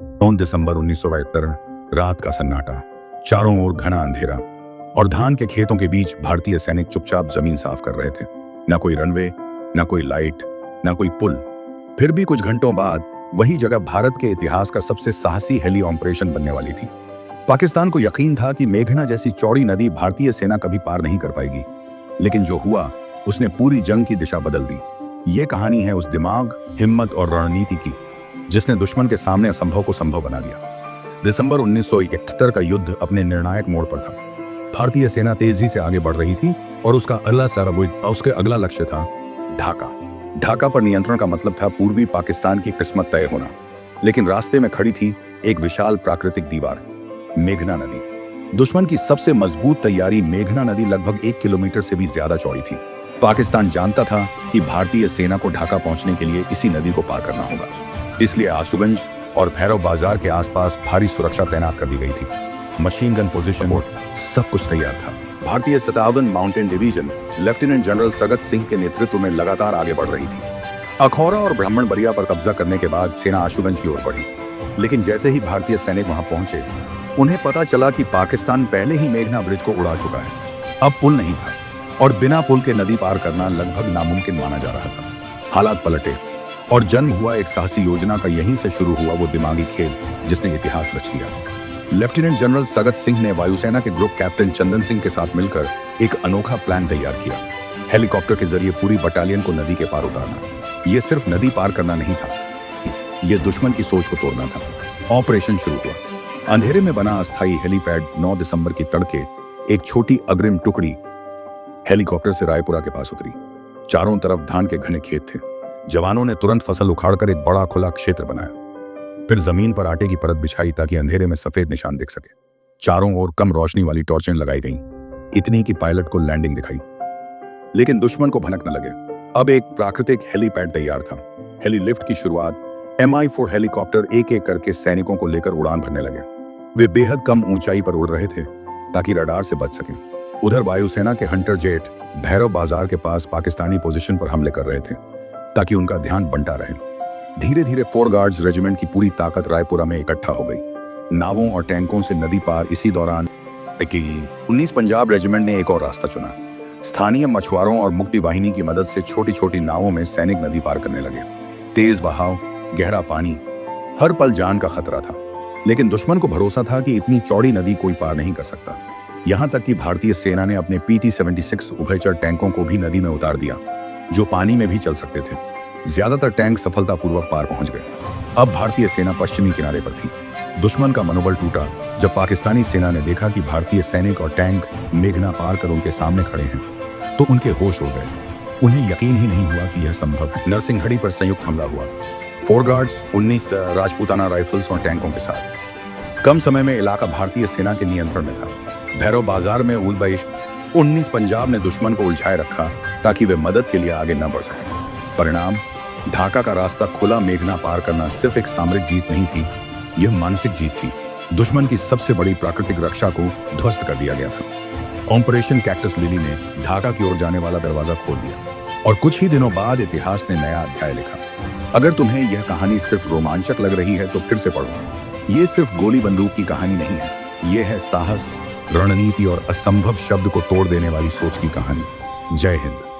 9 दिसंबर 1972 रात का सन्नाटा, चारों ओर घना अंधेरा और धान के खेतों के बीच भारतीय सैनिक चुपचाप जमीन साफ कर रहे थे। न कोई रनवे, न कोई लाइट, न कोई पुल। फिर भी कुछ घंटों बाद वही जगह भारत के इतिहास का सबसे साहसी हेली ऑपरेशन बनने वाली थी। पाकिस्तान को यकीन था कि मेघना जैसी चौड़ी नदी भारतीय सेना कभी पार नहीं कर पाएगी, लेकिन जो हुआ उसने पूरी जंग की दिशा बदल दी। ये कहानी है उस दिमाग, हिम्मत और रणनीति की जिसने दुश्मन के सामने असंभव को संभव बना दिया। दिसंबर 1971 का युद्ध अपने निर्णायक मोड़ पर था। भारतीय सेना तेजी से आगे बढ़ रही थी और उसके अगला लक्ष्य था ढाका। ढाका पर नियंत्रण का मतलब था पूर्वी पाकिस्तान की किस्मत तय होना। लेकिन रास्ते में खड़ी थी एक विशाल प्राकृतिक दीवार, मेघना नदी। दुश्मन की सबसे मजबूत तैयारी मेघना नदी लगभग 1 किलोमीटर से भी ज्यादा चौड़ी थी। पाकिस्तान जानता था कि भारतीय सेना को ढाका पहुंचने के लिए इसी नदी को पार करना होगा। इसलिए आशुगंज और भैरव बाजार के आसपास भारी सुरक्षा तैनात कर दी गई थी। मशीन गन पोजीशन, सब कुछ तैयार था। भारतीय 57 mountain division lieutenant general Sagat Singh के नेतृत्व में लगातार आगे बढ़ रही थी। अखौरा और ब्राह्मणबरिया पर कब्जा करने के बाद सेना आशुगंज की ओर बढ़ी। लेकिन जैसे ही भारतीय सैनिक वहां पहुंचे, उन्हें पता चला कि पाकिस्तान पहले ही मेघना ब्रिज को उड़ा चुका है। अब पुल नहीं था और बिना पुल के नदी पार करना लगभग नामुमकिन माना जा रहा था। हालात पलटे और जन्म हुआ एक साहसी योजना का। यहीं से शुरू हुआ वो दिमागी खेल जिसने इतिहास रच दिया। लेफ्टिनेंट जनरल सगत सिंह ने वायुसेना के ग्रुप कैप्टन चंदन सिंह के साथ मिलकर एक अनोखा प्लान तैयार किया। हेलीकॉप्टर के जरिए पूरी बटालियन को नदी के पार उतारना। ये सिर्फ नदी पार करना नहीं था, ये दुश्मन की सोच को तोड़ना था। ऑपरेशन शुरू हुआ। अंधेरे में बना अस्थायी हेलीपैड 9 दिसंबर की तड़के एक छोटी अग्रिम टुकड़ी हेलीकॉप्टर से रायपुरा के पास उतरी। चारों तरफ धान के घने खेत थे। जवानों ने तुरंत फसल उखाड़कर एक बड़ा खुला क्षेत्र बनाया। फिर जमीन पर आटे की परत बिछाई ताकि अंधेरे में सफेद निशान दिख सके। चारों ओर कम रोशनी वाली टॉर्चें लगाई गईं, इतनी कि पायलट को लैंडिंग दिखाई। लेकिन दुश्मन को भनक न लगे। अब एक प्राकृतिक हेलीपैड तैयार था। हेली लिफ्ट की शुरुआत। Mi-4 हेलीकॉप्टर एक एक करके सैनिकों को लेकर उड़ान भरने लगे। वे बेहद कम ऊंचाई पर उड़ रहे थे ताकि रडार से बच सकें। उधर वायुसेना के हंटर जेट भैरव बाजार के पास पाकिस्तानी पोजीशन पर हमले कर रहे थे ताकि उनका ध्यान बंटा रहे। धीरे धीरे 4 गार्ड्स रेजिमेंट की पूरी ताकत रायपुरा में इकट्ठा हो गई। नावों और टैंकों से नदी पार। इसी दौरान 19 पंजाब रेजिमेंट ने एक और रास्ता चुना। स्थानीय मछुआरों और मुक्ति वाहिनी की मदद से छोटी छोटी नावों में सैनिक नदी पार करने लगे। तेज बहाव, गहरा पानी, हर पल जान का खतरा था। लेकिन दुश्मन को भरोसा था कि इतनी चौड़ी नदी कोई पार नहीं कर सकता। यहां तक कि भारतीय सेना ने अपने PT-76 उभयचर टैंकों को भी नदी में उतार दिया, जो पानी में भी चल सकते थे। ज्यादातर टैंक सफलतापूर्वक पार पहुंच गए। अब भारतीय सेना पश्चिमी किनारे पर थी। दुश्मन का मनोबल टूटा जब पाकिस्तानी सेना ने देखा कि भारतीय सैनिक और टैंक मेघना पार कर उनके सामने खड़े हैं, तो उनके होश उड़ गए। उन्हें यकीन ही नहीं हुआ कि यह संभव है। नरसिंहगढ़ी पर संयुक्त हमला हुआ। 4 गार्ड्स, 19 राजपूताना राइफल्स और टैंकों के साथ। कम समय में इलाका भारतीय सेना के नियंत्रण में था। भैरव बाजार में उलबाइश 19 पंजाब ने दुश्मन को उलझाए रखा ताकि वे मदद के लिए आगे न बढ़ सकें। परिणाम, ढाका का रास्ता खुला। मेघना पार करना सिर्फ एक सामरिक जीत नहीं थी, यह मानसिक जीत थी। दुश्मन की सबसे बड़ी प्राकृतिक रक्षा को ध्वस्त कर दिया गया था। ऑपरेशन कैक्टस लिली ने ढाका की ओर जाने वाला दरवाजा खोल दिया और कुछ ही दिनों बाद इतिहास ने नया अध्याय लिखा। अगर तुम्हें यह कहानी सिर्फ रोमांचक लग रही है तो फिर से पढ़ो। ये सिर्फ गोली बंदूक की कहानी नहीं है, ये है साहस, रणनीति और असंभव शब्द को तोड़ देने वाली सोच की कहानी। जय हिंद।